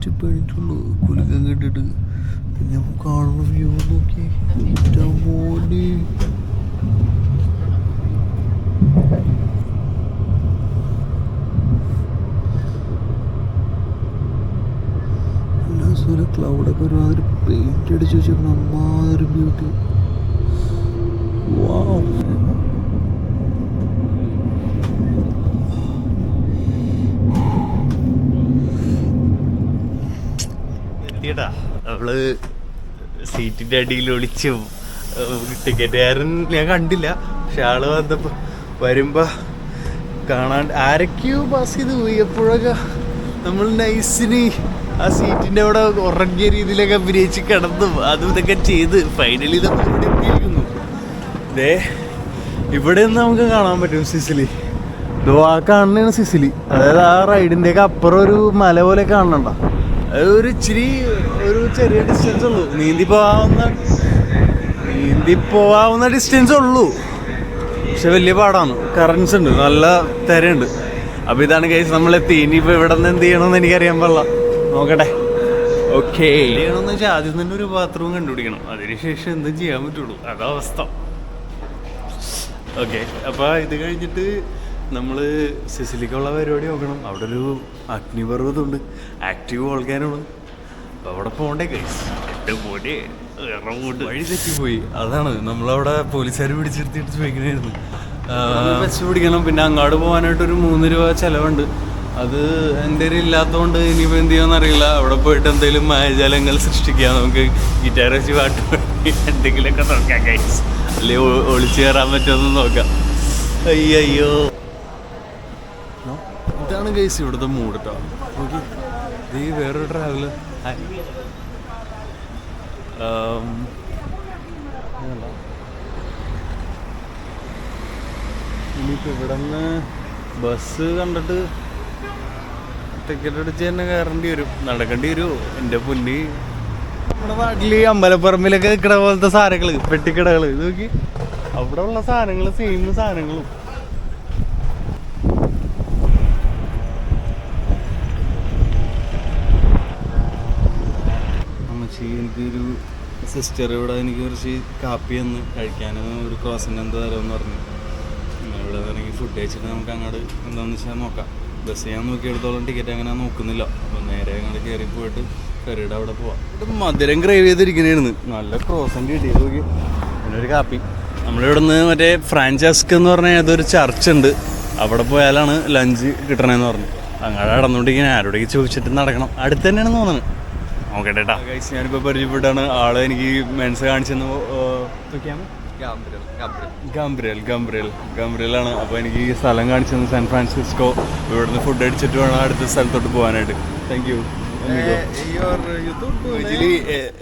കഴിഞ്ഞിട്ടുള്ളൂ കുലുക്കം കേട്ടിട്ട്. പിന്നെ കാണുന്ന വ്യൂ നോക്കി മോനെ. എല്ലാ ക്ലൗഡൊക്കെ ഒരുമാതിരി പെയിന്റ് അടിച്ച് വെച്ചേക്കണം. അമ്മാതിരി ബ്യൂട്ടി. അവള് സീറ്റിന്റെ അടിയിൽ ഒളിച്ചു. ടിക്കറ്റുകാരൻ ഞാൻ കണ്ടില്ല, പക്ഷെ ആള് വന്നപ്പോ വരുമ്പോ കാണാണ്ട് ആരൊക്കെയോ പാസ് ചെയ്ത് പോയി. എപ്പോഴൊക്കെ നമ്മൾ നൈസിന് ആ സീറ്റിന്റെ അവിടെ ഉറങ്ങിയ രീതിയിലൊക്കെ അഭിനയിച്ച് കിടന്നു അതും ഇതൊക്കെ ചെയ്ത് ഫൈനലി നമ്മൾ ഇവിടെ എത്തിയിരിക്കുന്നു. ഇവിടെ നിന്ന് നമുക്ക് കാണാൻ പറ്റും സിസിലി. ആ കാണുന്നതാണ് സിസിലി. അതായത് ആ റൈഡിന്റെ ഒക്കെ അപ്പുറം ഒരു മല പോലെ കാണണ്ട. അത് ഒരു ഇച്ചിരി ഒരു ചെറിയ ഡിസ്റ്റൻസ് ഉള്ളൂ. നീന്തി പോവാവുന്ന ഡിസ്റ്റൻസ് ഉള്ളൂ, പക്ഷെ വലിയ പാടാണ്. കറൻസ് ഉണ്ട്, നല്ല തിരയുണ്ട്. അപ്പൊ ഇതാണ് കേസ് നമ്മളെത്തി. ഇനിയിപ്പോ ഇവിടെ നിന്ന് എന്ത് ചെയ്യണമെന്ന് എനിക്കറിയാൻ പാടില്ല. നോക്കട്ടെ. ഓക്കെ, ചെയ്യണമെന്ന് വെച്ചാൽ ആദ്യം തന്നെ ഒരു ബാത്റൂം കണ്ടുപിടിക്കണം, അതിനുശേഷം എന്തും ചെയ്യാൻ പറ്റുള്ളൂ. അതാ അവസ്ഥ. ഓക്കെ, അപ്പൊ ഇത് കഴിഞ്ഞിട്ട് നമ്മള് സിസിലിക്കുള്ള പരിപാടി നോക്കണം. അവിടെ ഒരു അഗ്നിപർവ്വതമുണ്ട്, ആക്റ്റീവ് വോൾക്കാനോണ്. അപ്പൊ അവിടെ പോകണ്ടേ കൈസ്. വഴി തെറ്റിപ്പോയി. അതാണ് നമ്മളവിടെ പോലീസുകാർ പിടിച്ചെടുത്തിട്ട് ചോദിക്കണായിരുന്നു. ബസ് പിടിക്കണം, പിന്നെ അങ്ങോട്ട് പോകാനായിട്ടൊരു 3 രൂപ ചിലവുണ്ട്. അത് എൻ്റെ ഇല്ലാത്തതുകൊണ്ട് ഇനിയിപ്പോൾ എന്ത് ചെയ്യുമെന്ന് അറിയില്ല. അവിടെ പോയിട്ട് എന്തെങ്കിലും മായജാലങ്ങൾ സൃഷ്ടിക്കാം. നമുക്ക് ഗിറ്റാർ വെച്ച് പാട്ട് പാടി എന്തെങ്കിലുമൊക്കെ നോക്കാം കൈസ്. അല്ലെങ്കിൽ ഒളിച്ചു കയറാൻ പറ്റുമെന്ന് നോക്കാം. അയ്യോ, ഇതാണ് കേസ് ഇവിടുത്തെ മൂഡ് കേട്ടോ. ഓക്കെ, ഇത് വേറൊരു ട്രാവലർ. ഇനിയിപ്പോൾ ഇവിടെ നിന്ന് ബസ് കണ്ടിട്ട് ടിക്കറ്റ് അടിച്ച് തന്നെ കയറേണ്ടി വരും, നടക്കേണ്ടി വരും. എൻ്റെ പുല്ല് നമ്മുടെ നാട്ടിൽ അമ്പലപ്പറമ്പിലൊക്കെ നിൽക്കണ പോലത്തെ സാധനങ്ങൾ, പെട്ടിക്കടകൾ. ഇത് നോക്കി, അവിടെ ഉള്ള സാധനങ്ങൾ സെയിം സാധനങ്ങളും. എനിക്കൊരു സിസ്റ്റർ ഇവിടെ എനിക്ക് കുറച്ച് കാപ്പി തന്ന് കഴിക്കാനും ഒരു ക്രോസിൻ്റെ എന്താ തരുമെന്ന് പറഞ്ഞു. ഇവിടെ വേണമെങ്കിൽ ഫുഡ് കഴിച്ചിട്ട് നമുക്ക് അങ്ങോട്ട് എന്താണെന്ന് വെച്ചാൽ നോക്കാം. ബസ് ഞാൻ നോക്കിയെടുത്തോളം ടിക്കറ്റ് അങ്ങനെ നോക്കുന്നില്ല. അപ്പോൾ നേരെ അങ്ങോട്ട് കയറി പോയിട്ട് കറിയുടെ അവിടെ പോവാം. ഇവിടെ മധുരം ക്രേവ് ചെയ്തിരിക്കണായിരുന്നു. നല്ല ക്രോസിൻ്റെ കിട്ടിയത് നോക്കി, പിന്നെ ഒരു കാപ്പി. നമ്മളിവിടെ നിന്ന് മറ്റേ ഫ്രാൻചസ്ക് എന്ന് പറഞ്ഞാൽ ഏതൊരു ചർച്ച് ഉണ്ട്, അവിടെ പോയാലാണ് ലഞ്ച് കിട്ടണമെന്ന് പറഞ്ഞു. അങ്ങോട്ട് നടന്നുകൊണ്ടിരിക്കുന്ന ആരോടേക്ക് ചോദിച്ചിട്ട് നടക്കണം. അടുത്ത് തന്നെയാണെന്ന് തോന്നുന്നത്. നോക്കട്ടെ കേട്ടോ ഗൈസ്. ഞാനിപ്പോൾ പരിചയപ്പെട്ടാണ് ആള് എനിക്ക് മെൻസ് കാണിച്ചെന്ന്. ഗംബ്രിയലാണ്. അപ്പോൾ എനിക്ക് ഈ സ്ഥലം കാണിച്ചെന്ന് സാൻ ഫ്രാൻസിസ്കോ. ഇവിടുന്ന് ഫുഡ് അടിച്ചിട്ട് വേണം അടുത്ത സ്ഥലത്തോട്ട് പോകാനായിട്ട്. Thank you.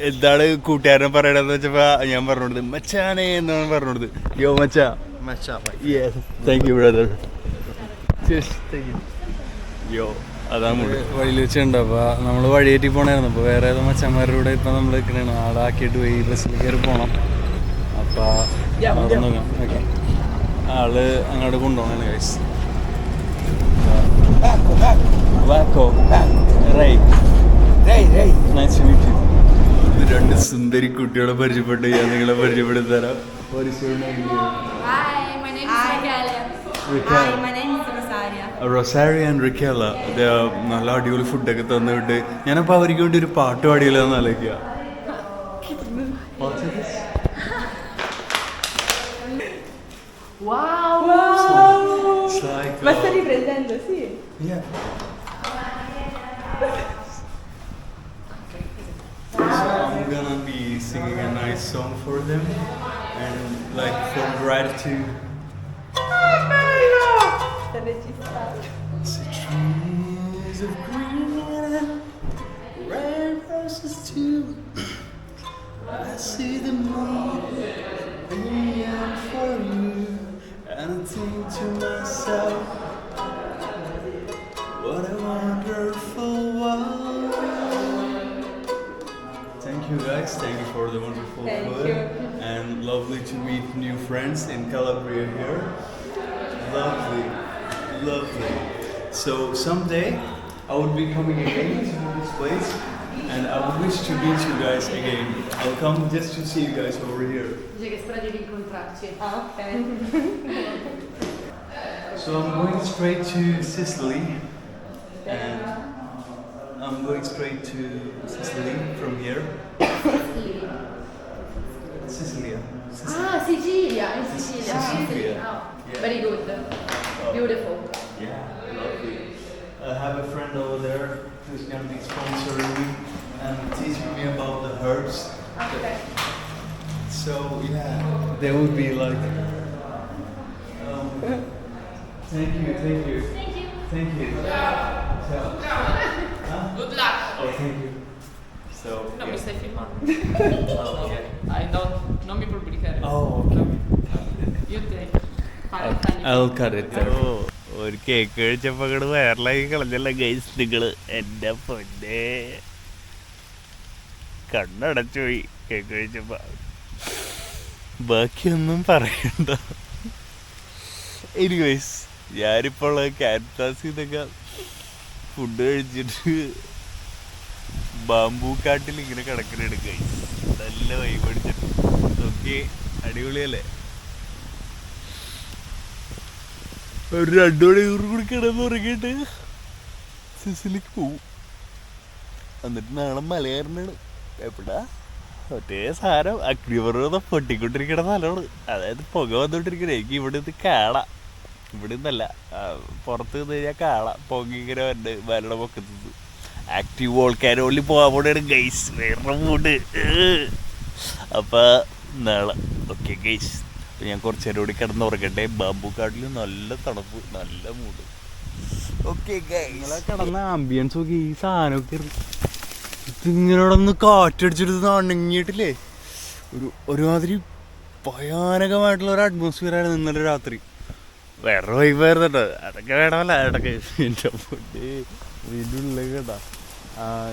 എന്താണ് കൂട്ടുകാരൻ പറയണതെന്ന് വെച്ചപ്പോ ഞാൻ പറഞ്ഞോടത് മച്ചാനെ എന്നാണ് പറഞ്ഞോടത്. യോ മച്ചാ. Thank you brother. യോ, അതാണ് വഴിയിൽ വെച്ചുണ്ട്. അപ്പോൾ നമ്മൾ വഴിയേറ്റി പോകണമായിരുന്നു. അപ്പോൾ വേറെ ഏതോ മച്ചന്മാരുടെ കൂടെ ഇപ്പം നമ്മൾ നിൽക്കണേണ്. ആളാക്കിയിട്ട് പോയി ബസ്സിൽ കയറി പോകണം. അപ്പോൾ നോക്കാം. ഓക്കെ, ആള് അങ്ങോട്ട് കൊണ്ടുപോകണേ ഗൈസ്. രണ്ട് സുന്ദരി കുട്ടികളെ പരിചയപ്പെട്ട് ഞാൻ നിങ്ങളെ പരിചയപ്പെടുത്തി തരാം. റൊസാരിയ ആൻഡ് റിക്കേല. നല്ല അടിപൊളി ഫുഡൊക്കെ തന്നിട്ട് ഞാനപ്പോൾ അവർക്ക് വേണ്ടി ഒരു പാട്ട് പാടിയില്ലെന്ന് ആലോചിക്കുക. Ma sta riprendendo, sì. Yeah. So I'm gonna be singing a nice song for them and like for gratitude. Trees of green, red roses too. I see the moon and for you, and I think to myself, what a wonderful world. Thank you guys, thank you for the wonderful food, and lovely to meet new friends in Calabria here. Lovely. So someday I would be coming again to this place, and I wish to meet you guys again. I'll come just to see you guys over here. Dice che spera di rincontrarci. Ah, ok. So I'm going straight to Sicily, and I'm going straight to Sicily from here. Sicilia. Ah, Sicilia, in Sicilia. Sicilia. Oh, Yeah. very good. Beautiful. Yeah, lovely. I have a friend over there who's going to be sponsoring me and teaching me about the herbs. Okay. So yeah, they would be like, thank you. Thank you. Thank you. So, Good luck. oh, thank you. So, No, mi yeah. stai filmando. Oh, okay. Non mi pubblicare. Oh, okay. Io te. I'll cut it there. ഒരു cake കഴിച്ചപ്പോൾ അങ്ങോട്ട് വയറിലാക്കി കളഞ്ഞല്ല guys നിങ്ങള്. എൻ്റെ പൊന്നെ കണ്ണടച്ചു പോയി cake കഴിച്ചപ്പോൾ. ബാക്കിയൊന്നും പറയണ്ട. എനിവേസ് ഞാനിപ്പോൾ കാൻവാസിൽ നിന്നൊക്കെ ഫുഡ് കഴിച്ചിട്ട് ബാംബൂ കാട്ടിൽ ഇങ്ങനെ കിടക്കണുണ്ട് ഗൈസ്. നല്ല വൈബ് അടിച്ചിട്ട് ഓക്കെ, അടിപൊളിയല്ലേ? ഒരു 2 മണിക്കൂർ കൂടി കിടന്ന് ഉറങ്ങിയിട്ട് സിസിലിക്ക് പോവും. എന്നിട്ട് നാളെ മലയാറിനാണ്. എപ്പോഴാ മറ്റേ സാധനം അഗ്നിപർവ്വതം പൊട്ടിക്കൊണ്ടിരിക്കണ സ്ഥലമാണ്. അതായത് പുക വന്നോണ്ടിരിക്കണേ. എനിക്ക് ഇവിടെ നിന്ന് കാണാം. ഇവിടെ നിന്നല്ല, പുറത്ത് നിന്ന് കഴിഞ്ഞാൽ കാണാം പുക ഇങ്ങനെ വണ്ട് മലയുടെ പൊക്കത്ത്. ആക്റ്റീവ് വോൾക്കാനോളിൽ പോകാൻ പോണെയാണ് ഗൈസ്. വേറെ മൂഡ്. അപ്പം നാളെ ഓക്കെ ഗൈസ്. അപ്പം ഞാൻ കുറച്ച് നേരം കൂടി കിടന്ന് ഉറങ്ങട്ടെ. ബാംബൂ കാട്ടിൽ നല്ല തണുപ്പ്, നല്ല മൂഡ്. ഓക്കെ ഗൈസ്, നിങ്ങളെ കിടന്ന ആംബിയൻസ് നോക്കി. ഈ സാധനമൊക്കെ ഇതിങ്ങനെ ഒന്ന് കാറ്റടിച്ചെടുത്ത് അണങ്ങിയിട്ടില്ലേ. ഒരുമാതിരി ഭയാനകമായിട്ടുള്ള ഒരു അറ്റ്മോസ്ഫിയർ ആയിരുന്നു ഇന്നലെ രാത്രി. വേറെ വൈബായിരുന്നു കേട്ടോ. അതൊക്കെ വേണമല്ല ഇടയ്ക്ക്. എൻ്റെ ഫുഡ് ഇതിൻ്റെ കേട്ടാ.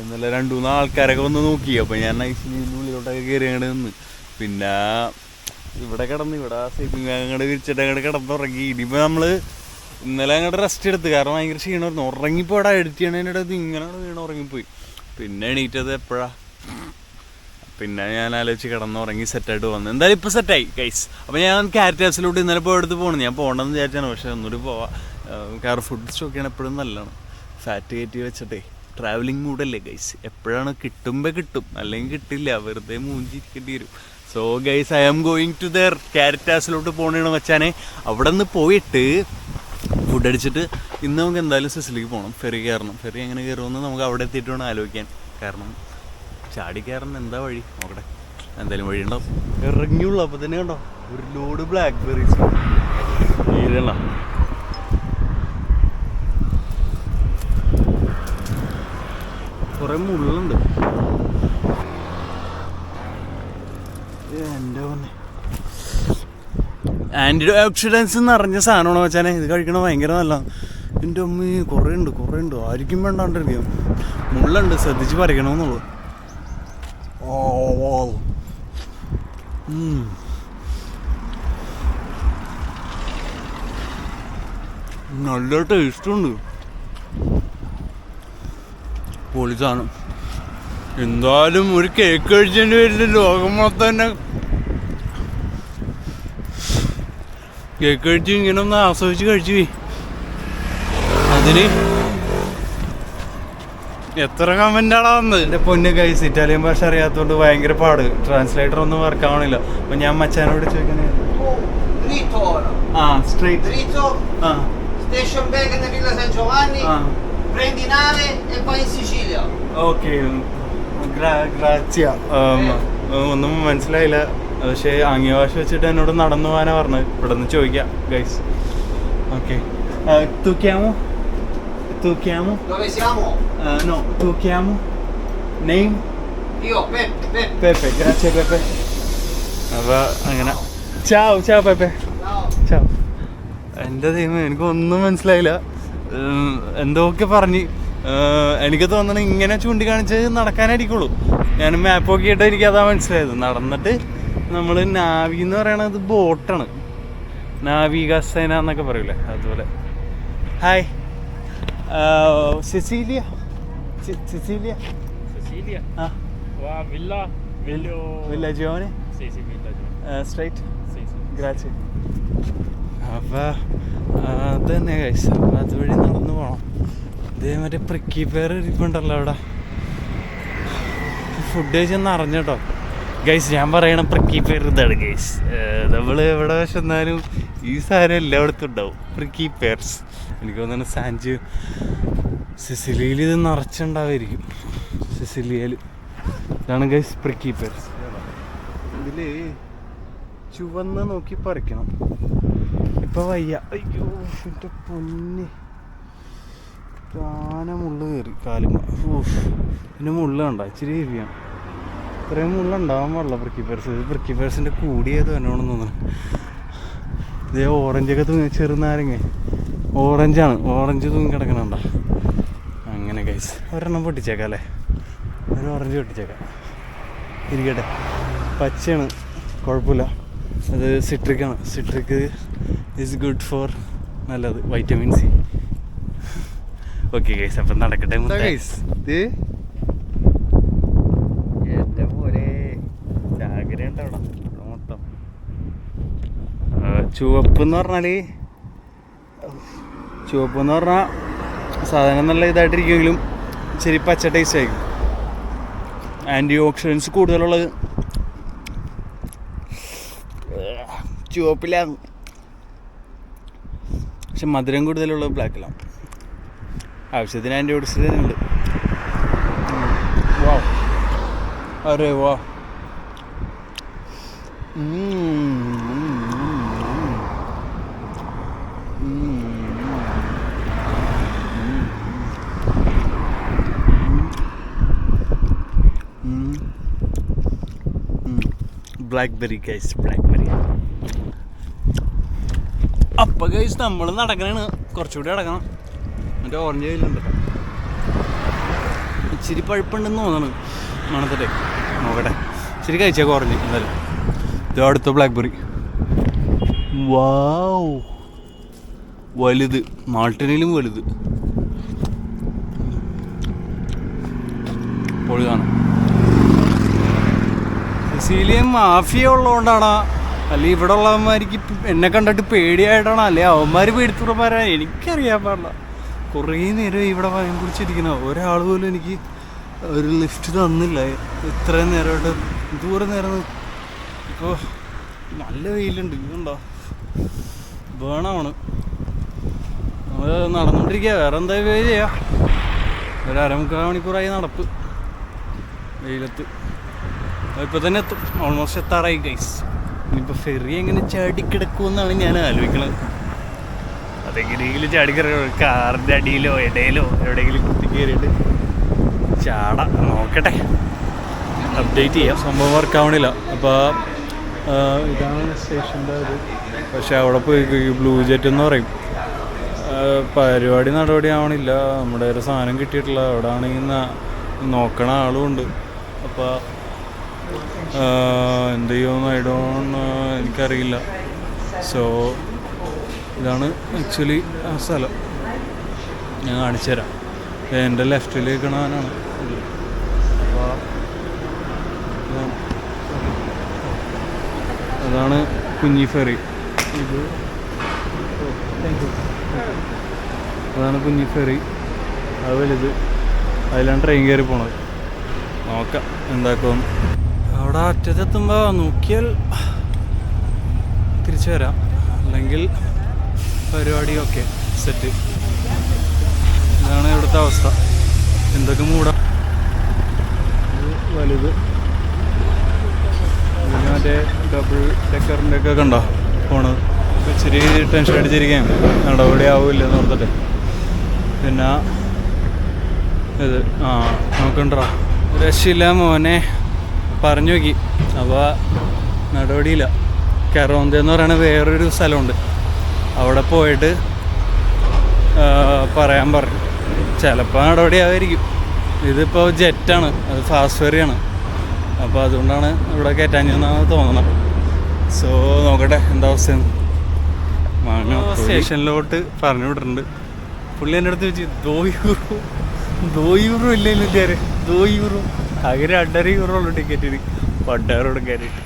ഇന്നലെ 2-3 ആൾക്കാരൊക്കെ വന്ന് നോക്കി. അപ്പോൾ ഞാൻ ഐസിൻ്റെ ഉള്ളിലോട്ടൊക്കെ കയറി അങ്ങോട്ട് നിന്ന്. പിന്നെ ഇവിടെ കിടന്ന് ഇവിടെ സ്ലീപ്പിംഗ് ബാഗ് അങ്ങോട്ട് വിരിച്ചിട്ട് അങ്ങോട്ട് കിടന്നുറങ്ങി. ഇനിയിപ്പോൾ നമ്മൾ ഇന്നലെ അങ്ങോട്ട് റെസ്റ്റ് എടുത്ത്, കാരണം ഭയങ്കര ക്ഷീണമായിരുന്നു. ഉറങ്ങിപ്പോൾ ഇവിടെ എഡിറ്റ് ചെയ്യണതിൻ്റെ അടുത്ത് ഇങ്ങനെ വീണ് ഉറങ്ങിപ്പോയി. പിന്നെ എണീറ്റത് എപ്പോഴാണ്? പിന്നെ ഞാൻ ആലോചിച്ച് കിടന്നുറങ്ങി സെറ്റായിട്ട് വന്നു. എന്തായാലും ഇപ്പോൾ സെറ്റായി ഗൈസ്. അപ്പോൾ ഞാൻ കാരിറ്റാസിലോട്ട് ഇന്നലെ പോയെടുത്ത് പോകണം. ഞാൻ പോകണമെന്ന് വിചാരിച്ചാണ്, പക്ഷേ ഒന്നുകൂടി പോവാം. കാരണം ഫുഡ് സ്റ്റോക്ക് ചെയ്യണം എപ്പോഴും നല്ലതാണ്. ഫാറ്റ് കയറ്റി വെച്ചിട്ടേ ട്രാവലിംഗ് മൂഡല്ലേ ഗൈസ്. എപ്പോഴാണ് കിട്ടുമ്പോൾ കിട്ടും, അല്ലെങ്കിൽ കിട്ടില്ല. വെറുതെ മൂഞ്ചിരിക്കേണ്ടി വരും. So guys, I am going to ദർ കാരിറ്റാസിലോട്ട് പോകണമെന്ന് വെച്ചാൽ അവിടെ നിന്ന് പോയിട്ട് ഫുഡ് അടിച്ചിട്ട് ഇന്ന് നമുക്ക് എന്തായാലും സിസിലിക്ക് പോകണം. ഫെറി കയറണം. ഫെറി എങ്ങനെ കയറുമെന്ന് നമുക്ക് അവിടെ എത്തിയിട്ട് വേണം ആലോചിക്കാൻ. കാരണം ചാടി കയറണം. എന്താ വഴി നോക്കട്ടെ, എന്തായാലും വഴി ഉണ്ടാവും. ഇറങ്ങിയുള്ളൂ അപ്പോൾ തന്നെ കണ്ടോ ഒരു ലോഡ് ബ്ലാക്ക് ബെറീസ് ഇല്ല. കുറേ മുള്ളുണ്ട്. എൻ്റെ പൊന്നെ, ആൻറ്റി ഓക്സിഡൻസ് നിറഞ്ഞ സാധനമാണോ വെച്ചാൽ ഇത് കഴിക്കണത് ഭയങ്കര നല്ലതാണ്. എൻ്റെ അമ്മ കുറേ ഉണ്ട്. ആയിരിക്കും വേണ്ടാണ്ടിരിക്കും. മുള്ളുണ്ട്, ശ്രദ്ധിച്ച് പറിക്കണമെന്നുള്ളൂ. നല്ല ടേസ്റ്റുണ്ട്. പൊളി സാധനം. എന്തായാലും ഒരു കേക്ക് കഴിച്ചതിൻ്റെ പേരിൽ ലോകം മൊത്തം തന്നെ കേക്ക് കഴിച്ച് ഇങ്ങനെ ഒന്ന് ആസ്വദിച്ച് കഴിച്ചു പോയി. അതിന് എത്ര കമൻ്റാണ് വന്നത്. എൻ്റെ പൊന്ന് ഗൈസ്, ഇറ്റാലിയൻ ഭാഷ അറിയാത്തതുകൊണ്ട് ഭയങ്കര പാട്. ട്രാൻസ്ലേറ്റർ ഒന്നും വർക്ക് ആവണില്ല. അപ്പം ഞാൻ മച്ചാനോട് ചോദിക്കുന്നത് Dritto ora. Straight. Dritto. Station Bag nella Villa San Giovanni. Prendi nave e vai in Sicilia. Okay, ഗ്രാച്ചിയ. ഒന്നും മനസ്സിലായില്ല. പക്ഷേ ആംഗ്യ ഭാഷ വെച്ചിട്ട് എന്നോട് നടന്നു പോകാനാണ് പറഞ്ഞത്. ഇവിടെ നിന്ന് ചോദിക്കാം ഗൈസ്. ഓക്കെ, തൂക്കിയാമോ? Dove siamo? No, tocchiamo. Name? Io, Peppe. Pepe, grazie Pepe. അപ്പോൾ അങ്ങനെ ചാവ് പെപ്പെ. ചാവ്. എൻ്റെ ദൈവം, എനിക്കൊന്നും മനസ്സിലായില്ല. എന്തൊക്കെ പറഞ്ഞ് എനിക്ക് തോന്നണം ഇങ്ങനെ ചൂണ്ടിക്കാണിച്ച് നടക്കാനായിരിക്കുള്ളൂ. ഞാൻ മാപ്പ് നോക്കിയിട്ട് എനിക്കതാ മനസ്സിലായത്. നടന്നിട്ട് നമ്മൾ നാവി എന്ന് പറയണത് ബോട്ടാണ്. നാവികസേന എന്നൊക്കെ പറയൂലേ, അതുപോലെ. Hi, Sicilia? Sicilia? Ah, Qua Villa? Villagione? Sì, sì, Villa. Straight? Sì, sì. Grazie. അപ്പോൾ അത് തന്നെ കൈസ്. അപ്പോൾ അതുവഴി നടന്നു പോകണം. ഇതേ മറ്റേ പ്രിക്കി പേർ ഇരിപ്പുണ്ടല്ലോ അവിടെ. ഫുഡ് കഴിച്ചെന്ന് അറിഞ്ഞോ ഗൈസ്. ഞാൻ പറയണ പ്രിക്കി പേർ ഇതാണ് ഗൈസ്. നമ്മൾ എവിടെ ചെന്നാലും ഈ സാധനം എല്ലായിടത്തും ഉണ്ടാവും. പ്രിക്കി പേർസ്. എനിക്ക് തോന്നുന്നു സാഞ്ച് സിസിലിയിൽ ഇത് നിറച്ചുണ്ടാവായിരിക്കും. സിസിലിയയിൽ ഇതാണ് ഗൈസ് പ്രിക്കി പേർസ്. ഇതിൽ ചുവന്ന് നോക്കി പറിക്കണം. ഇപ്പൊ വയ്യ. അയ്യോ എൻ്റെ പൊന്നി, താന മുള്ള് കയറി കാലുമ്മ. പിന്നെ മുള്ള കണ്ട ഇച്ചിരി ഹെവിയാണ്. ഇത്രയും മുള്ള ഉണ്ടാവാൻ പാടില്ല പ്രിക്കിപ്പേഴ്സ്. ഇത് പ്രിക്കിപ്പേഴ്സിൻ്റെ കൂടിയത് തന്നെയാണെന്ന് തോന്നുന്നു. ഇതേ ഓറഞ്ചൊക്കെ തൂങ്ങി, ചെറുനാരങ്ങ ഓറഞ്ചാണ്, ഓറഞ്ച് തൂങ്ങി കിടക്കണണ്ട. അങ്ങനെ ഗൈസ് ഒരെണ്ണം പൊട്ടിച്ചേക്കാം അല്ലേ, ഒരു ഓറഞ്ച് പൊട്ടിച്ചേക്കാം. ഇരിക്കട്ടെ, പച്ചയാണ് കുഴപ്പമില്ല. അത് സിട്രിക്കാണ്. സിട്രിക്ക് ഈസ് ഗുഡ് ഫോർ, നല്ലത്, വൈറ്റമിൻ സി. ഓക്കെ ഗൈസ്, അപ്പം നടക്കട്ടെ ഗൈസ്. ഇത് എൻ്റെ പോലെ ചാകര ഉണ്ട് അവിടെ മൊത്തം. ചുവപ്പ് എന്ന് പറഞ്ഞാൽ സാധനം നല്ല ഇതായിട്ടിരിക്കുമെങ്കിലും ശരി പച്ച ടേസ്റ്റ് ആയിരിക്കും. ആൻറ്റി ഓക്സിഡൻസ് കൂടുതലുള്ളത് ചുവപ്പിലാണ്, പക്ഷെ മധുരം കൂടുതലുള്ളത് ബ്ലാക്കിലാണ്. ആവശ്യത്തിന് ആൻറ്റി ഓക്സിഡൻ്റ് ഉണ്ട്. വാ അരെ വാ. Blackberry guys, blackberry. അപ്പം ഗൈസ് നമ്മൾ നടക്കണേണ്, കുറച്ചുകൂടി നടക്കണം. മറ്റേ ഓറഞ്ച് കയ്യിലുണ്ട്, ഇച്ചിരി പഴുപ്പുണ്ടെന്ന് തോന്നണം മണത്തിട്ടേ. നോക്കട്ടെ, ഇച്ചിരി കഴിച്ചേക്കാം ഓറഞ്ച് എന്തായാലും. ഇത് അടുത്ത ബ്ലാക്ക്ബെറി. വാവ്, വലുത്, മാൾട്ടിനയിലും വലുത്. പൊളിതാണ്. സിസിലിയൻ മാഫിയ ഉള്ളതുകൊണ്ടാണ്, അല്ലെങ്കിൽ ഇവിടെ ഉള്ളവന്മാർക്ക് എന്നെ കണ്ടിട്ട് പേടിയായിട്ടാണ്, അല്ലെ അവന്മാർ പേടിത്തുറമാരാണ് എനിക്കറിയാൻ പാടില്ല. കുറേ നേരം ഇവിടെ ഭയം പിടിച്ചിരിക്കുന്ന ഒരാൾ പോലും എനിക്ക് ഒരു ലിഫ്റ്റ് തന്നില്ല ഇത്രയും നേരമായിട്ട്. ദൂരം നേരം ഇപ്പോൾ നല്ല വെയിലുണ്ട്, ഇതുണ്ടോ വേണമാണ്. നമ്മൾ നടന്നുകൊണ്ടിരിക്കുക, വേറെ എന്താ ചെയ്യാം. ഒരു 1.25 മണിക്കൂറായി നടപ്പ് വെയിലത്ത്. ഇപ്പോൾ തന്നെ എത്തും, ഓൾമോസ്റ്റ് എത്താറായി ഗൈസ്. ഇനിയിപ്പോൾ ഫെറി എങ്ങനെ ചാടിക്കിടക്കുമെന്നാണ് ഞാൻ ആലോചിക്കണത്. അതെങ്ങനെയെങ്കിലും ചാടിക്കിടക്കണം, കാറിൻ്റെ അടിയിലോ ഇടയിലോ എവിടെയെങ്കിലും കുത്തി കയറിയിട്ട് ചാടാം. നോക്കട്ടെ, അപ്ഡേറ്റ് ചെയ്യാം. സംഭവം വർക്കാവണില്ല. അപ്പോൾ ഇതാണ് സ്റ്റേഷൻ്റെ ഇത്. പക്ഷെ അവിടെ പോയി ബ്ലൂ ജെറ്റ് എന്ന് പറയും, പരിപാടി നടപടി ആവണില്ല. നമ്മുടെ ഒരു സാധനം കിട്ടിയിട്ടില്ല. അവിടെ ആണെങ്കിൽ നോക്കണ ആളുമുണ്ട്. അപ്പോൾ എന്ത് ചെയ്യുമെന്ന് എനിക്കറിയില്ല. സോ ഇതാണ് ആക്ച്വലി ആ സ്ഥലം. ഞാൻ കാണിച്ചു തരാം. എൻ്റെ ലെഫ്റ്റിൽ കാണാനാണ് ഇത്. അപ്പോൾ അതാണ് കുഞ്ഞി ഫെറി. ഇത് അതാണ് കുഞ്ഞി ഫെറി. അത് വലുത്, അതിലാണ് ട്രെയിൻ കയറി പോണത്. നോക്കാം എന്താക്കുമെന്ന്. അവിടെ അറ്റത്തെത്തുമ്പോൾ നോക്കിയാൽ തിരിച്ചു വരാം, അല്ലെങ്കിൽ പരിപാടിയൊക്കെ സെറ്റ്. ഇതാണ് ഇവിടുത്തെ അവസ്ഥ. എന്തൊക്കെ മൂടാം. ഇത് വലുത്, ഇതിന് മറ്റേ ഡബിൾ ഡെക്കറിൻ്റെ ഒക്കെ കണ്ടോ പോണത്. ഇച്ചിരി ടെൻഷൻ അടിച്ചിരിക്കുകയാണ്, നടപടി ആവില്ലെന്ന് ഓർത്തിട്ട്. പിന്നെ ഇത് നോക്കണ്ടാ, രക്ഷയില്ല മോനെ, പറഞ്ഞു നോക്കി. അപ്പോൾ നടപടിയില്ല. കെറോന്ത എന്ന് പറയുന്ന വേറൊരു സ്ഥലമുണ്ട്, അവിടെ പോയിട്ട് പറയാൻ പറഞ്ഞു. ചിലപ്പോൾ നടപടിയായിരിക്കും. ഇതിപ്പോൾ ജെറ്റാണ്, അത് ഫാസ്റ്റ് ഫെറിയാണ്. അപ്പോൾ അതുകൊണ്ടാണ് ഇവിടെ കയറ്റാഞ്ഞെന്നാണ് തോന്നണം. സോ നോക്കട്ടെ എന്താ അവസ്ഥയെന്ന്. സ്റ്റേഷനിലോട്ട് പറഞ്ഞു വിട്ടിട്ടുണ്ട്. പുള്ളി എൻ്റെ അടുത്ത് ചോദിച്ചു, €2 ഇല്ലല്ലോ ചേര്, €2 ആകെ €2.5 ഉള്ളു ടിക്കറ്റിന് വണ്ടാറോടും കയറിയിട്ട്.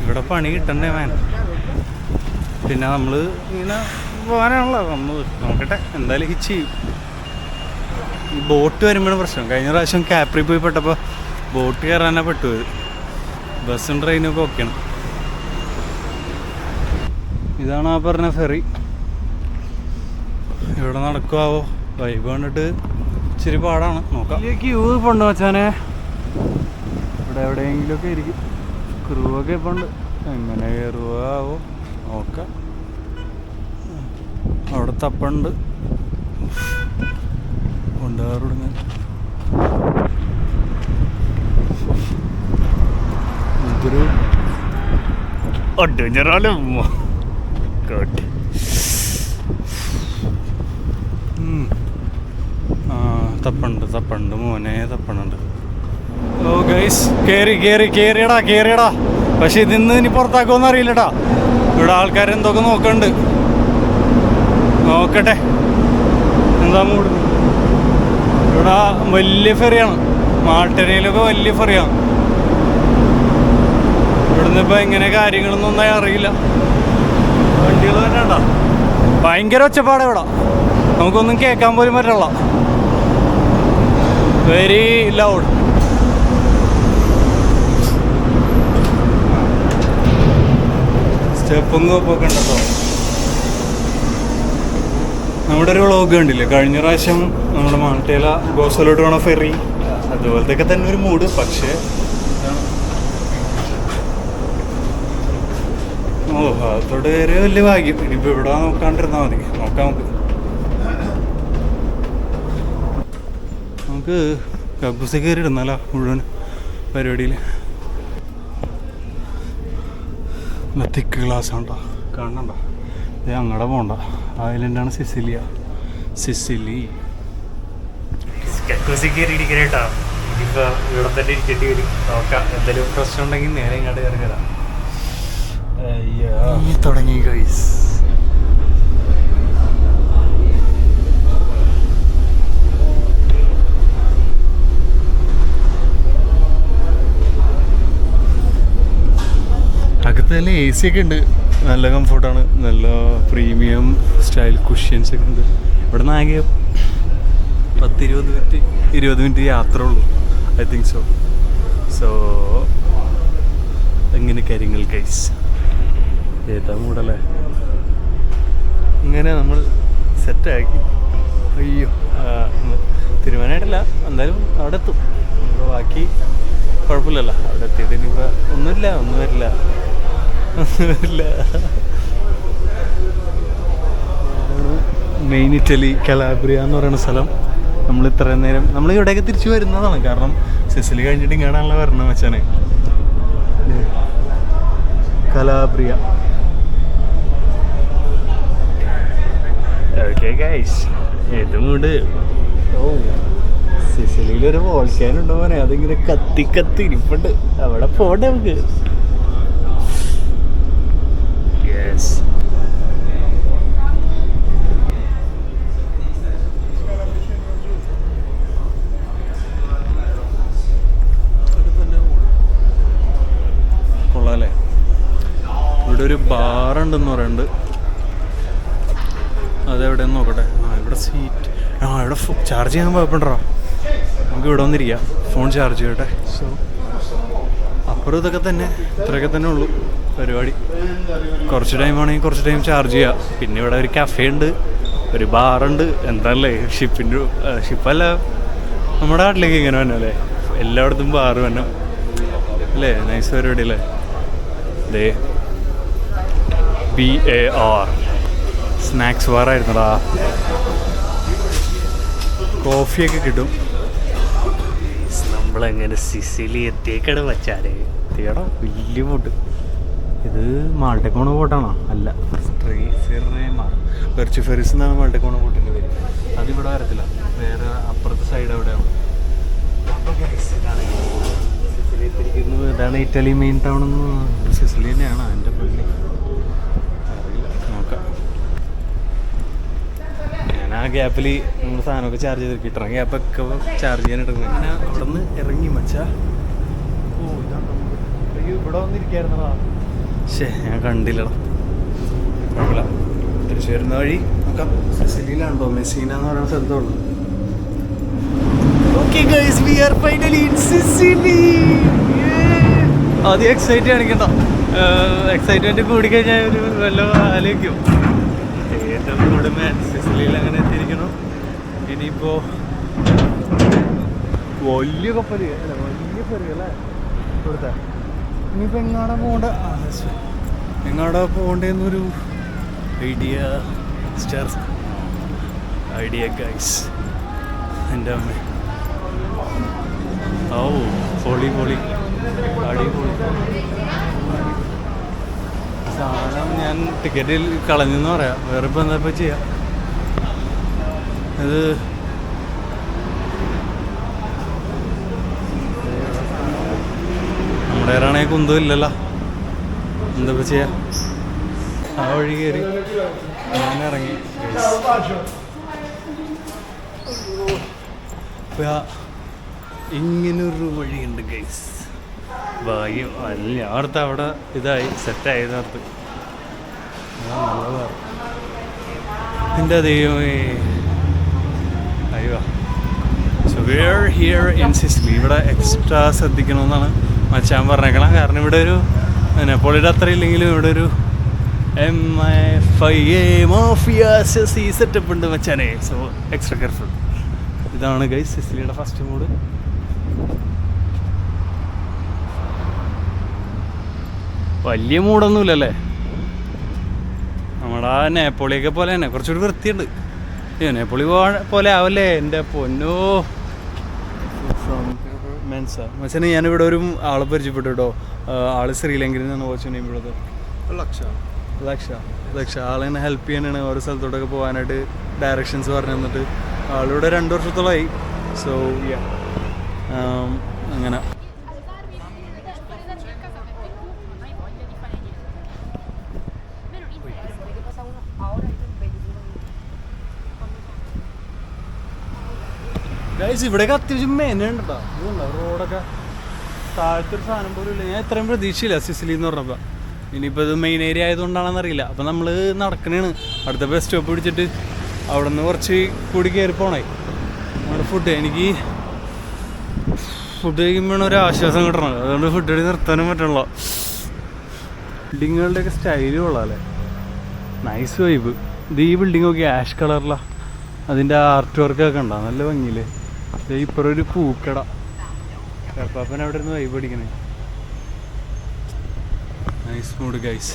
ഇവിടെ പണി കിട്ടണ്ടേ മാൻ. പിന്നെ നമ്മൾ ഇങ്ങനെ പോകാനാണല്ലോ വന്നത്. നോക്കട്ടെ എന്തായാലും ഹിച്ച് ചെയ്യും. ഈ ബോട്ട് വരുമ്പോഴാണ് പ്രശ്നം. കഴിഞ്ഞ പ്രാവശ്യം കാപ്രി പോയി പെട്ടപ്പോൾ ബോട്ട് കയറാനാണ് പെട്ടുപോയത്. ബസ്സും ട്രെയിനൊക്കെ ഓക്കെയാണ്. ഇതാണ് ആ പറഞ്ഞ ഫെറി. ഇവിടെ നടക്കുമാവോ? വൈബ് കണ്ടിട്ട് ഇച്ചിരി പാടാണ്. നോക്കാം. ക്യൂ പണ്ട് വെച്ചാനെ ഇവിടെ എവിടെയെങ്കിലുമൊക്കെ ഇരിക്കും. ക്രൂ ഒക്കെ ഇപ്പം ഉണ്ട്. എങ്ങനെ കയറുവാവോ നോക്കാം. അവിടെ തപ്പുണ്ട് കൊണ്ടുപോകാറുടങ്ങ. ഇതൊരു അഡ്വഞ്ചറാലും തപ്പുണ്ട് മോനെ തപ്പണുണ്ട്. ഓ ഗൈസ് കേറിയടാ. പക്ഷെ ഇതിന്ന് ഇനി പുറത്താക്കുമെന്ന് അറിയില്ലട്ടാ. ഇവിടെ ആൾക്കാരെന്തൊക്കെ നോക്കണ്ട്. നോക്കട്ടെ എന്താ മൂട്. ഇവിടെ വലിയ ഫെറിയാണ്. മാൾട്ടനയിലൊക്കെ വലിയ ഫെറിയാണ്. ഇവിടുന്ന് ഇപ്പം എങ്ങനെ കാര്യങ്ങളൊന്നും അറിയില്ല. വണ്ടികൾ തന്നെ ഉണ്ടോ? ഭയങ്കര ഒച്ചപ്പാടാണ് ഇവിടെ. നമുക്കൊന്നും കേൾക്കാൻ പോലും പറ്റില്ല. Very loud. സ്റ്റെപ്പും കോപ്പൊക്കെ ഉണ്ടോ? നമ്മുടെ ഒരു വ്ളോഗ് കണ്ടില്ലേ കഴിഞ്ഞ പ്രാവശ്യം നമ്മുടെ മാൾട്ടയില ഗോസലോട്ട് പോണ ഫെറി, അതുപോലത്തെ തന്നെ ഒരു മൂഡ്. പക്ഷേ അതോട് കയറിയ വലിയ ഭാഗ്യം. ഇനിയിപ്പോൾ ഇവിടെ നോക്കാണ്ടിരുന്നാൽ മതി. നോക്കാം നമുക്ക് കബൂസ കയറി ഇടുന്നാലോ മുഴുവൻ പരിപാടിയിൽ. തിക്ക് ഗ്ലാസ് ഉണ്ടോ കാണണ്ട. ഇത് അങ്ങടെ പോണ്ട. ഐലൻഡാണ് സിസിലി. കക്കൂസി കയറി ഇരിക്കണേട്ടാ. ഇതിപ്പോൾ ഇവിടെ തന്നെ ഇരിക്കേണ്ടി വരും. നോക്കാം. എന്തെങ്കിലും പ്രശ്നം ഉണ്ടെങ്കിൽ നേരെ ഇങ്ങോട്ട് കയറി വരാം. തുടങ്ങി ഗൈസ്. അകത്ത് നല്ല AC ഒക്കെ ഉണ്ട്. നല്ല കംഫർട്ടാണ്. നല്ല പ്രീമിയം സ്റ്റൈൽ കുഷ്യൻസ് ഒക്കെ ഉണ്ട്. ഇവിടെ നിന്ന് ആകെ 10-20 മിനിറ്റ് യാത്ര ഉള്ളൂ. ഐ തിങ്ക് സോ എങ്ങനെ കാര്യങ്ങൾ ഗൈസ്. ഏതാ മൂടല്ലേ. ഇങ്ങനെ നമ്മൾ സെറ്റാക്കി. അയ്യോ തീരുമാനമായിട്ടില്ല. എന്തായാലും അവിടെ എത്തും. ബാക്കി കുഴപ്പമില്ലല്ലോ. അവിടെ എത്തിയിട്ട് ഇനിയിപ്പോൾ ഒന്നും വരില്ല. മെയിൻ ഇറ്റലി കലാബ്രിയ എന്ന് പറയുന്ന സ്ഥലം. നമ്മൾ ഇത്രയും നേരം നമ്മൾ ഇവിടെയൊക്കെ തിരിച്ചു വരുന്നതാണ്. കാരണം സിസിലി കഴിഞ്ഞിട്ട് ഇങ്ങനെയാണല്ലോ വരണം വെച്ചാണ്. കലാബ്രിയ. ഓക്കെ ഗൈസ്, ഏതും കൂട്. സിസിലിയിലൊരു വോൾക്കാൻ ഉണ്ടോ മോനെ. അതിങ്ങനെ കത്തി ഇരിപ്പുണ്ട്. അവിടെ പോട്ടെ നമുക്ക്. യെസ്, കൊള്ളാല്ലേ. ഇവിടെ ഒരു ബാറുണ്ടെന്ന് പറയുന്നുണ്ട്. അതെവിടെയെന്ന് നോക്കട്ടെ. ഇവിടെ സീറ്റ്. ഇവിടെ ചാർജ് ചെയ്യാൻ കുഴപ്പമുണ്ടോ? നമുക്ക് ഇവിടെ വന്നിരിക്കാം. ഫോൺ ചാർജ് ചെയ്യട്ടെ. സോ അപ്പുറം ഇത്രയൊക്കെ തന്നെ ഉള്ളൂ പരിപാടി. കുറച്ച് ടൈം ആണെങ്കിൽ കുറച്ച് ടൈം ചാർജ് ചെയ്യാം. പിന്നെ ഇവിടെ ഒരു കഫേ ഉണ്ട്, ഒരു ബാറുണ്ട്. എന്താണല്ലേ ഷിപ്പല്ല നമ്മുടെ നാട്ടിലേക്ക് ഇങ്ങനെ തന്നെ അല്ലേ. എല്ലായിടത്തും ബാറ് തന്നെ അല്ലേ. നൈസ് പരിപാടി അല്ലേ. BAR snacks ബാറായിരുന്നടാ. കോഫിയൊക്കെ കിട്ടും. നമ്മളങ്ങനെ സിസിലി എത്തിയേക്കട വച്ചാലേ. എത്തിയടാ വലിയ ബോട്ട്. ഇത് മാൾട്ടക്കോണ ബോട്ടാണോ? അല്ല, വെർച്ചു ഫെറിസ് എന്നാണ് മാൾട്ടക്കോണ ബോട്ടിൻ്റെ പേര്. അതിവിടെ വരത്തില്ല. വേറെ അപ്പുറത്തെ സൈഡ് എവിടെയാണ്. സിസിലി എത്തിയിരിക്കുന്നത്. ഇതാണ് ഇറ്റലി മെയിൻ ടൗൺ എന്ന്. സിസിലി തന്നെയാണ് അതിൻ്റെ പള്ളി. അറിയില്ല, നോക്കാം. ഞാൻ ആ ഗ്യാപ്പിൽ നമ്മൾ സാധനമൊക്കെ ചാർജ് ചെയ്ത് കിട്ടണം. ഗ്യാപ്പൊക്കെ ചാർജ് ചെയ്യാനിട്ടുണ്ട്. അങ്ങനെ അവിടെ നിന്ന് ഇറങ്ങി മച്ചാ. ഓ ഇതാണ്ടോ ഇവിടെ വന്നിരിക്കായിരുന്നടാ. ശേ ഞാൻ കണ്ടില്ലടാ. കുഴപ്പമില്ല. തിരിച്ചു വരുന്ന വഴി നോക്കാം. സിസിലിയിലാണോ മെസ്സീന എന്ന് പറയുന്ന സ്ഥലത്തുള്ളൂ. Okay guys, we are finally in Sicily. ആദ്യം എക്സൈറ്റ് കാണിക്കണ്ട. എക്സൈറ്റ്മെൻറ്റ് കൂടിക്കഴിഞ്ഞാൽ ഒരു വല്ല ആലോചിക്കും. ഏറ്റവും കൂടുതൽ സിസിലിയിൽ അങ്ങനെ എത്തിയിരിക്കണം. ഇനിയിപ്പോൾ വലിയ കപ്പൽ അല്ല, വലിയ ഫെറി അല്ലേ ഇവിടുത്തെ. ഇനിയിപ്പോൾ എങ്ങാടാ പോകേണ്ടതെന്നൊരു ഐഡിയ ഗൈസ്. എൻ്റെ അമ്മ ഓ പൊളി അടിപൊളി സാധനം. ഞാൻ ടിക്കറ്റിൽ കളഞ്ഞെന്ന് പറയാം. വേറെ ഇപ്പം എന്താ ഇപ്പം ചെയ്യാം. ഇത് നമ്മുടെ ആണെങ്കിൽ കുന്തം ഇല്ലല്ലോ, എന്താ ഇപ്പം ചെയ്യാം. ആ വഴി കയറി ഞാൻ ഇറങ്ങി. ഇങ്ങനൊരു വഴിയുണ്ട് ഗൈസ്. ഭാഗ്യം അല്ല, ഞാനടുത്ത് അവിടെ ഇതായി സെറ്റായി നേരത്ത്. എൻ്റെ ദൈവമേ. അയ്യോ. So we're here in Sicily. ഇവിടെ എക്സ്ട്രാ ശ്രദ്ധിക്കണമെന്നാണ് മച്ചാൻ പറഞ്ഞേക്കണം. കാരണം ഇവിടെ ഒരു നെപ്പോളിയുടെ അത്ര ഇല്ലെങ്കിലും ഇവിടെ ഒരു MFIA മാഫിയ സെറ്റപ്പ് ഉണ്ട് മച്ചാനെ. So extra careful. ഇതാണ് ഗൈസ് സിസിലിയുടെ ഫസ്റ്റ് മൂഡ്. വലിയ മൂടൊന്നുമില്ലല്ലേ, നമ്മുടെ ആ നേപ്പോളിയൊക്കെ പോലെ തന്നെ. കുറച്ചുകൂടി വൃത്തിയുണ്ട്. നേപ്പോളി പോലെ ആവല്ലേ എൻ്റെ പൊന്നോ. മച്ചാനെ ഞാനിവിടെ ഒരു ആളെ പരിചയപ്പെട്ടു കേട്ടോ. ആള് ശ്രീലങ്കയിൽ നിന്ന് വാച്ച് ചെയ്യുമ്പോഴത് ലക്ഷ ആളെന്നെ ഹെൽപ്പ് ചെയ്യാനാണ് ഓരോ സ്ഥലത്തോട്ടൊക്കെ പോകാനായിട്ട് ഡയറക്ഷൻസ് പറഞ്ഞു തന്നിട്ട്. ആളിവിടെ 2 വർഷത്തോളമായി. സോ അങ്ങനെ ഗൈസ് ഇവിടെയൊക്കെ അത്യാവശ്യം മെനുണ്ടോ. ഇതുണ്ടോ റോഡൊക്കെ താഴത്തൊരു സാധനം പോലും ഇല്ല. ഞാൻ ഇത്രയും പ്രതീക്ഷയില്ല സിസിലി എന്ന് പറഞ്ഞപ്പോൾ. ഇനിയിപ്പോൾ ഇത് മെയിൻ ഏരിയ ആയതുകൊണ്ടാണെന്നറിയില്ല. അപ്പോൾ നമ്മൾ നടക്കണേണ്. അടുത്ത ബസ് സ്റ്റോപ്പ് പിടിച്ചിട്ട് അവിടെ നിന്ന് കുറച്ച് കൂടി കയറി പോണേ. നമ്മുടെ എനിക്ക് ഫുഡ് കഴിക്കുമ്പോഴാണ് ഒരു ആശ്വാസം കിട്ടണത്. അതുകൊണ്ട് ഫുഡ് അടി നിർത്താനും പറ്റുള്ളൂ. ബിൽഡിങ്ങുകളുടെയൊക്കെ സ്റ്റൈല് കൊള്ളാമല്ലേ, നൈസ് വൈബ്. ഇത് ഈ ബിൽഡിംഗ് ഒക്കെ ആഷ് കളറിലാണ്. അതിൻ്റെ ആർട്ട് വർക്കൊക്കെ ഉണ്ടാവും, നല്ല ഭംഗിയില്ലേ. ഇപ്പുറം ഒരു പൂക്കട. പാപ്പൻ അവിടെ ഇരുന്ന് വൈബ് അടിക്കണേ. Nice mood guys.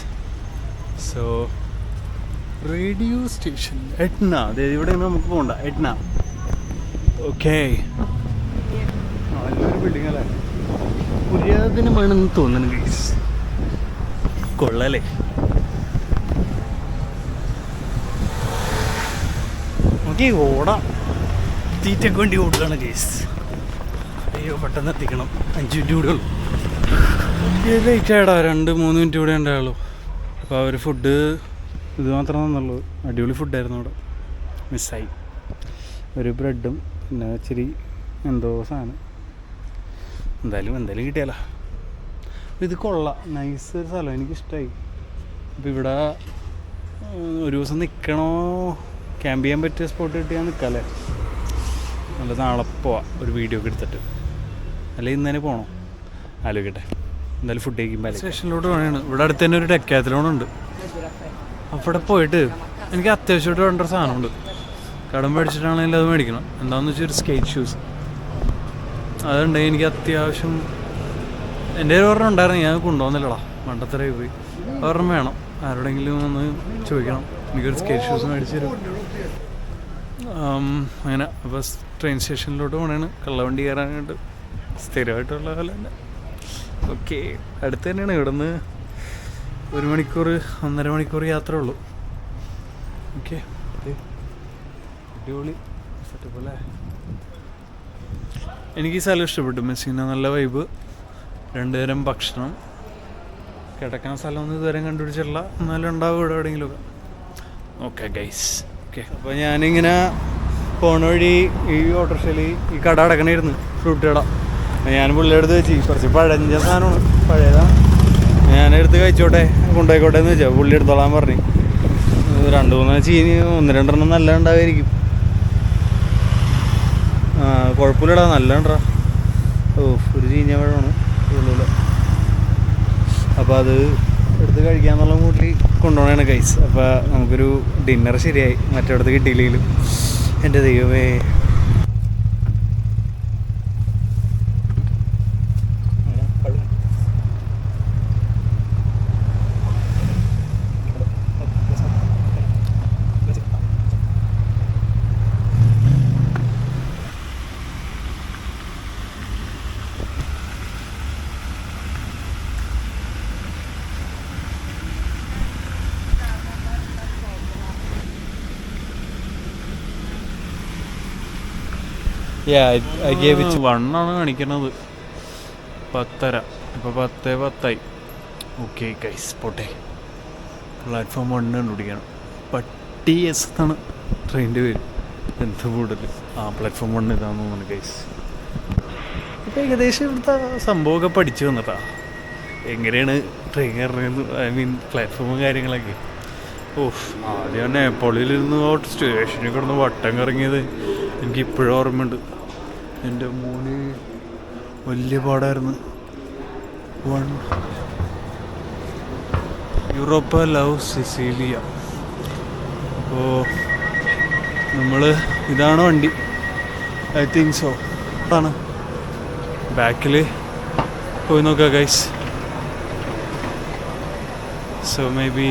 So radio station Etna. അതായത് ഇവിടെ നമുക്ക് പോകണ്ട. എട്ന. ഓക്കെ, നല്ലൊരു ബിൽഡിംഗ് അല്ലേ. പുരാതനമാണെന്ന് തോന്നുന്നു ഗൈസ്. കൊള്ളാലേ. ഓക്കെ, ഓടാം. തീറ്റയ്ക്ക് വേണ്ടി ഓടുകയാണ് ഗൈസ്. അയ്യോ പെട്ടെന്ന് എത്തിക്കണം. 5 മിനിറ്റ് കൂടെ ഉള്ളൂ. ലേറ്റ് ആയിടാ. 2-3 മിനിറ്റ് കൂടെ ഉണ്ടായുള്ളൂ. അപ്പോൾ അവർ ഫുഡ് ഇത് മാത്രമേ തന്നുള്ളൂ. അടിപൊളി ഫുഡായിരുന്നു അവിടെ. മിസ്സായി. ഒരു ബ്രെഡും പിന്നെ ഇച്ചിരി എന്തോ സാധനം. എന്തായാലും കിട്ടിയാലോ. അപ്പോൾ ഇത് കൊള്ളാം. നൈസ് ഒരു സ്ഥലം, എനിക്കിഷ്ടമായി. അപ്പോൾ ഇവിടെ ഒരു ദിവസം നിൽക്കണോ, ക്യാമ്പ് ചെയ്യാൻ പറ്റിയ സ്പോട്ട് കിട്ടിയാൽ നിൽക്കാമല്ലേ. നല്ല നാളെ പോവാം ഒരു വീഡിയോ ഒക്കെ എടുത്തിട്ട്. അല്ലെങ്കിൽ ഇന്ന് തന്നെ പോകണോ ആലോചിക്കട്ടെ. എന്തായാലും ഫുഡ് കഴിക്കുമ്പോൾ സ്റ്റേഷനിലോട്ട് വേണമാണ്. ഇവിടെ അടുത്ത് തന്നെ ഒരു ഡെക്കാത്തലോണുണ്ട്. അവിടെ പോയിട്ട് എനിക്ക് അത്യാവശ്യമായിട്ട് വേണ്ട ഒരു സാധനമുണ്ട്. കടം മേടിച്ചിട്ടാണെങ്കിൽ അത് മേടിക്കണം. എന്താണെന്ന് വെച്ചാൽ ഒരു സ്കേറ്റ് ഷൂസ്. അതുണ്ടെങ്കിൽ എനിക്ക് അത്യാവശ്യം എൻ്റെ ഒരെണ്ണം ഉണ്ടായിരുന്നു, ഞാൻ കൊണ്ടുപോകുന്നില്ലടാ. മണ്ടത്തരയിൽ പോയി. ഒരെണ്ണം വേണം. ആരോടെങ്കിലും ഒന്ന് ചോദിക്കണം. എനിക്കൊരു സ്കേറ്റ് ഷൂസ് മേടിച്ച് തരും. അങ്ങനെ അപ്പോൾ ട്രെയിൻ സ്റ്റേഷനിലോട്ട് പോകണേണ്. കള്ളവണ്ടി കയറാനായിട്ട് സ്ഥിരമായിട്ടുള്ള പോലെ തന്നെ. ഓക്കെ, അടുത്ത് തന്നെയാണ്. ഇവിടെ നിന്ന് 1 മണിക്കൂർ 1.5 മണിക്കൂർ യാത്ര ഉള്ളൂ. ഓക്കെ, അടിപൊളി സെറ്റപ്പ് അല്ലേ. എനിക്ക് ഈ സ്ഥലം ഇഷ്ടപ്പെട്ടു. മെസ്സിന നല്ല വൈബ്, 2 തരം ഭക്ഷണം, കിടക്കാൻ സ്ഥലമൊന്നും ഇതുവരെ കണ്ടുപിടിച്ചിട്ടില്ല. എന്നാലും ഉണ്ടാവും ഇവിടെ എവിടെയെങ്കിലുമൊക്കെ. Okay guys, okay. അപ്പോൾ ഞാനിങ്ങനെ പോണ വഴി ഈ ഓട്ടോറിക്ഷയിൽ ഈ കട അടക്കണമായിരുന്നു, ഫ്രൂട്ട് കട. ഞാൻ പുള്ളിയെടുത്ത് വെച്ച് കുറച്ച് പഴഞ്ച സാധനമാണ്, പഴയതാണ്, ഞാനെടുത്ത് കഴിച്ചോട്ടെ കൊണ്ടുപോയിക്കോട്ടെ എന്ന് വെച്ചാൽ പുള്ളി എടുത്തോളാൻ പറഞ്ഞു. 2-3 ചീനി 1-2 നല്ല ഉണ്ടാവുമായിരിക്കും. കുഴപ്പമില്ലടാ, നല്ല ഉണ്ടാ. ഒരു ചീഞ്ഞ പഴമാണ് ഉള്ളിൽ. അപ്പോൾ അത് എടുത്ത് കഴിക്കാന്നുള്ള മൂട്ടിൽ കൊണ്ടുപോകണതാണ് ഗൈസ്. അപ്പോൾ നമുക്കൊരു ഡിന്നർ ശരിയായി, മറ്റേടത്ത് കിട്ടിയില്ലെങ്കിലും. എൻ്റെ ദൈവമേ. I gave it 1 ആണ് കാണിക്കണത്. 10:30. ഇപ്പോൾ 10:10. ഓക്കെ ഗൈസ്, പോട്ടെ. പ്ലാറ്റ്ഫോം 1 കണ്ടുപിടിക്കണം. പട്ടി എസ് എന്നാണ് ട്രെയിനിൻ്റെ പേര്. എന്ത് കൂടുതൽ പ്ലാറ്റ്ഫോം 1 ഇതാണെന്ന് തോന്നുന്നു ഗൈസ്. ഇപ്പോൾ ഏകദേശം ഇവിടുത്തെ സംഭവമൊക്കെ പഠിച്ചു വന്നിട്ടാ, എങ്ങനെയാണ് ട്രെയിൻ കയറുന്നത്, ഐ മീൻ പ്ലാറ്റ്ഫോമും കാര്യങ്ങളൊക്കെ. ആദ്യം തന്നെ നേപ്പാളിലിരുന്ന് സ്റ്റേഷനിൽ കിടന്ന് വട്ടം കറങ്ങിയത് എനിക്കിപ്പോഴും ഓർമ്മയുണ്ട്. എൻ്റെ മോന് വലിയ പാടായിരുന്നു. യൂറോപ്പ ലവ് സിസീലിയ. അപ്പോൾ നമ്മൾ ഇതാണ് വണ്ടി, ഐ തിങ്ക് സോ. ആണ് ബാക്കിൽ പോയി നോക്കാം ഗൈസ്. സോ മേ ബി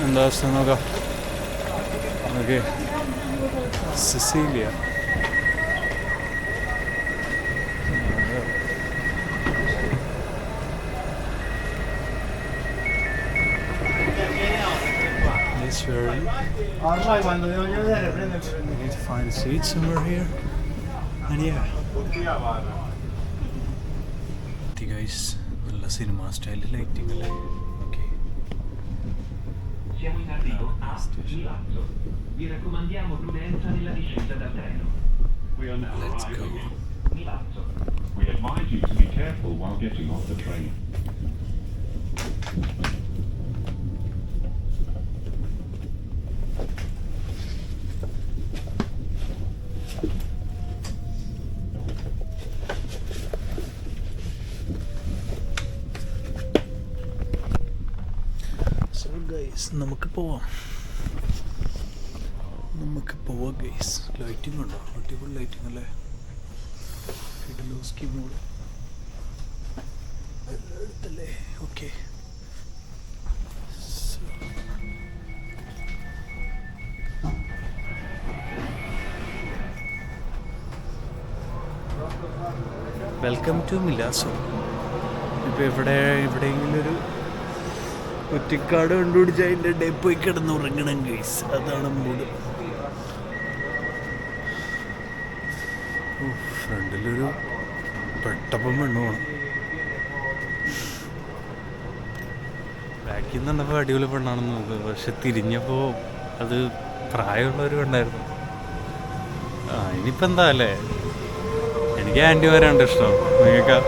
എന്താ അവസ്ഥ നോക്കാം. Okay, Cecilia. Ormai quando devo vedere prende il We need to find a seat somewhere here. And yeah. Guys, നല്ല സിനിമ സ്റ്റൈലിൽ ലൈറ്റിംഗ് അല്ലേ. Okay, siamo in arrivo a Milazzo. Vi raccomandiamo prudenza nella discesa dal treno. We are now arriving at Milazzo. We advise you to be careful while getting off the train. നമുക്ക് പോവാം guys. Lighting ഉണ്ടോ? അടിപൊളി lighting അല്ലേ. ഫിഡലോസ്കി mode എടുത്തല്ലേ. Okay, welcome to Milazzo. ഇപ്പോൾ എവിടെയെങ്കിലും ഒരു കുറ്റിക്കാട് കണ്ടുപിടിച്ച് അതിൻ്റെ ഇടയിൽ പോയി കിടന്ന് ഉറങ്ങണം ഗൈസ്. അതാണ് മൂഡ്. ഫ്രണ്ടിലൊരു പെട്ടപ്പം പെണ്ണു പോകണം. ബാക്കിൽ നിന്ന് കണ്ടപ്പോൾ അടിപൊളി പെണ്ണാണെന്ന് നോക്കുക, പക്ഷെ തിരിഞ്ഞപ്പോൾ അത് പ്രായമുള്ളവർ കണ്ടായിരുന്നു. ഇനിയിപ്പോൾ എന്താ അല്ലേ, എനിക്ക് ആൻറ്റിമാരാണ്ട് ഇഷ്ടം. നിങ്ങൾക്ക്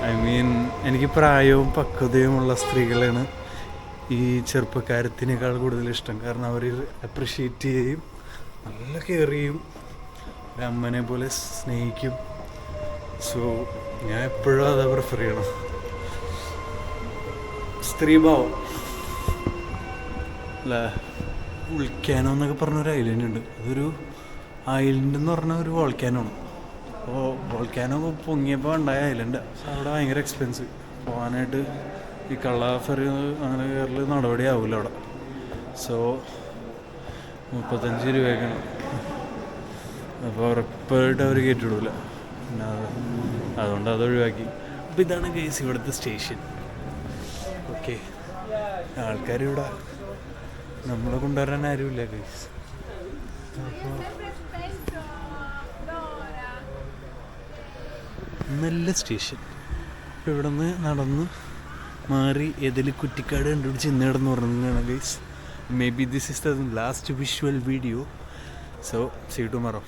ഐ മീൻ എനിക്ക് പ്രായവും പക്വതയുമുള്ള സ്ത്രീകളാണ് ഈ ചെറുപ്പക്കാരത്തിനേക്കാൾ കൂടുതൽ ഇഷ്ടം. കാരണം അവർ അപ്രിഷ്യേറ്റ് ചെയ്യും, നല്ല കെയർ ചെയ്യും, അമ്മനെ പോലെ സ്നേഹിക്കും. സോ ഞാൻ എപ്പോഴും അതാ പ്രിഫർ ചെയ്യണം. സ്ത്രീഭാവം അല്ല. വോൾക്കാനോ എന്നൊക്കെ പറഞ്ഞൊരു ഐലൻഡ് ഉണ്ട്. അതൊരു ഐലൻഡ് എന്ന് പറഞ്ഞാൽ ഒരു വോൾക്കാനോ ആണ്. അപ്പോൾ വോൾക്കാനോ പൊങ്ങിയപ്പോൾ ഉണ്ടായ ഐലൻഡ്. അവിടെ ഭയങ്കര എക്സ്പെൻസീവ് പോകാനായിട്ട്. ഈ കള്ളാഫെറി അങ്ങനെ കയറൽ നടപടിയാവില്ല അവിടെ. സോ 35 രൂപയ്ക്കാണ്. അപ്പോൾ ഉറപ്പായിട്ട് അവർ കയറ്റിവിടില്ല. പിന്നെ അതുകൊണ്ട് അത് ഒഴിവാക്കി. അപ്പോൾ ഇതാണ് കേസ് ഇവിടുത്തെ സ്റ്റേഷൻ. ഓക്കെ, ആൾക്കാർ ഇവിടെ നമ്മളെ കൊണ്ടുവരാൻ ആരുമില്ല ഗൈസ്. നല്ല സ്റ്റേഷൻ. ഇപ്പോൾ ഇവിടെ നിന്ന് നടന്ന് മാറി ഏതെങ്കിലും കുറ്റിക്കാട് കണ്ടുപിടിച്ച് ഇന്ന് കിടന്ന് ഉറങ്ങുകയാണ് guys. Maybe this is the last visual video. So see you tomorrow.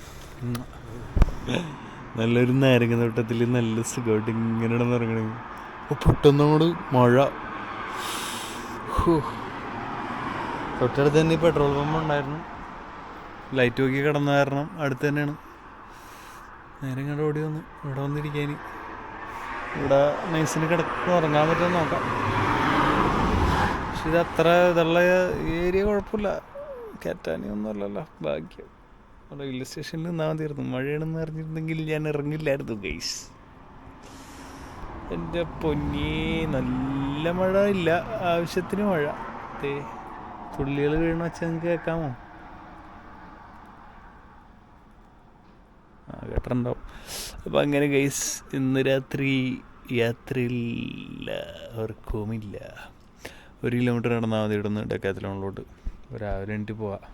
നല്ലൊരു നാരങ്ങ തോട്ടത്തിൽ നല്ല സുഖമായിട്ട് ഇങ്ങനെ കിടന്നുറങ്ങണേ. അപ്പോൾ പെട്ടെന്നോട് മഴ. തൊട്ടടുത്ത് തന്നെ ഈ പെട്രോൾ പമ്പ് ഉണ്ടായിരുന്നു. ലൈറ്റ് നോക്കി കിടന്ന കാരണം അടുത്ത് തന്നെയാണ്. നേരെ ഇങ്ങോട്ട് ഓടി വന്നു ഇവിടെ വന്നിരിക്കാൻ. ഇവിടെ നൈസിന് കിടന്ന് ഉറങ്ങാൻ പറ്റുമെന്ന് നോക്കാം. പക്ഷെ ഇത് അത്ര ഇതുള്ള ഏരിയ കുഴപ്പമില്ല. കാറ്റാനിയൊന്നും അല്ലല്ലോ. ഭാഗ്യം. റെയിൽവേ സ്റ്റേഷനിൽ നിന്നാൽ മതിയായിരുന്നു. മഴയാണെന്ന് അറിഞ്ഞിരുന്നെങ്കിൽ ഞാൻ ഇറങ്ങില്ലായിരുന്നു ഗൈസ്. എൻ്റെ പൊന്നേ, നല്ല മഴ ഇല്ല, ആവശ്യത്തിന് മഴ. തുള്ളികൾ വീണ വെച്ചാൽ നിങ്ങൾക്ക് കേൾക്കാമോ? കേട്ടിട്ടുണ്ടാവും. അപ്പം അങ്ങനെ ഗൈസ്, ഇന്ന് രാത്രി യാത്രയില്ല, ഉറക്കവുമില്ല. 1 കിലോമീറ്റർ നടന്നാൽ മതി ഇവിടുന്ന് ഡെക്കാത്തലോണിലോട്ട്. രാവിലെ എണീറ്റ് പോവാം.